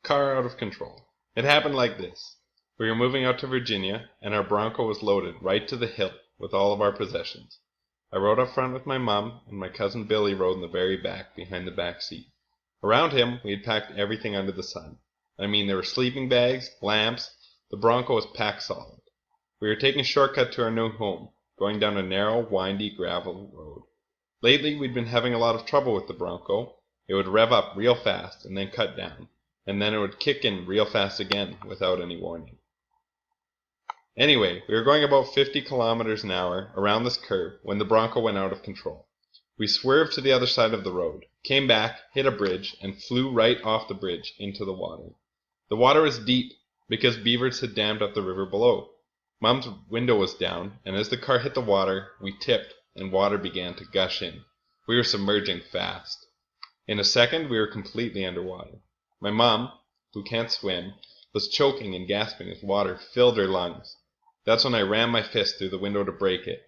Car out of control. It happened like this. We were moving out to Virginia, and our Bronco was loaded right to the hilt with all of our possessions. I rode up front with my mom, and my cousin Billy rode in the very back, behind the back seat. Around him, we had packed everything under the sun. I mean, there were sleeping bags, lamps. The Bronco was packed solid. We were taking a shortcut to our new home, going down a narrow, windy gravel road. Lately, we'd been having a lot of trouble with the Bronco. It would rev up real fast and then cut down, and then it would kick in real fast again without any warning. Anyway, we were going about 50 kilometers an hour around this curve when the Bronco went out of control. We swerved to the other side of the road, came back, hit a bridge, and flew right off the bridge into the water. The water was deep because beavers had dammed up the river below. Mom's window was down, and as the car hit the water, we tipped, and water began to gush in. We were submerging fast. In a second, we were completely underwater. My mom, who can't swim, was choking and gasping as water filled her lungs. That's when I rammed my fist through the window to break it.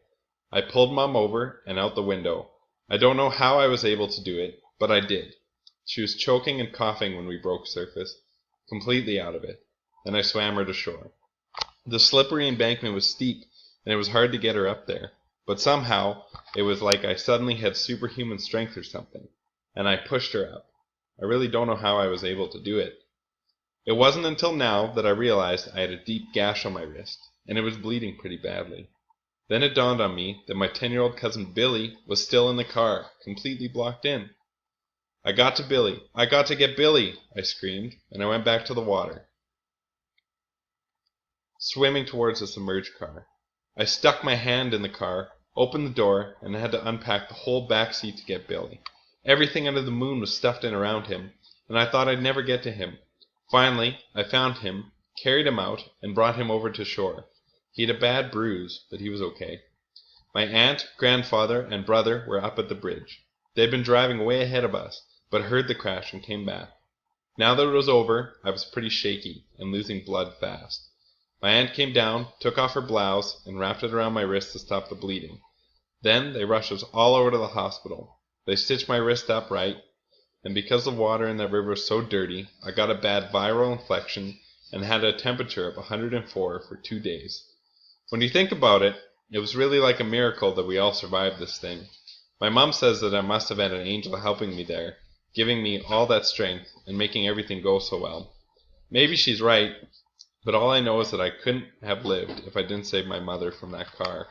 I pulled Mom over and out the window. I don't know how I was able to do it, but I did. She was choking and coughing when we broke surface, completely out of it. Then I swam her to shore. The slippery embankment was steep, and it was hard to get her up there. But somehow, it was like I suddenly had superhuman strength or something, and I pushed her up. I really don't know how I was able to do it. It wasn't until now that I realized I had a deep gash on my wrist, and it was bleeding pretty badly. Then it dawned on me that my 10-year-old cousin Billy was still in the car, completely blocked in. I got to Billy. I got to get Billy, I screamed, and I went back to the water, swimming towards the submerged car. I stuck my hand in the car, opened the door, and had to unpack the whole back seat to get Billy. Everything under the moon was stuffed in around him, and I thought I'd never get to him. Finally, I found him, carried him out, and brought him over to shore. He had a bad bruise, but he was okay. My aunt, grandfather, and brother were up at the bridge. They had been driving way ahead of us, but heard the crash and came back. Now that it was over, I was pretty shaky and losing blood fast. My aunt came down, took off her blouse, and wrapped it around my wrist to stop the bleeding. Then they rushed us all over to the hospital. They stitched my wrist up right, and because the water in that river was so dirty, I got a bad viral infection and had a temperature of 104 for 2 days. When you think about it, it was really like a miracle that we all survived this thing. My mom says that I must have had an angel helping me there, giving me all that strength and making everything go so well. Maybe she's right, but all I know is that I couldn't have lived if I didn't save my mother from that car.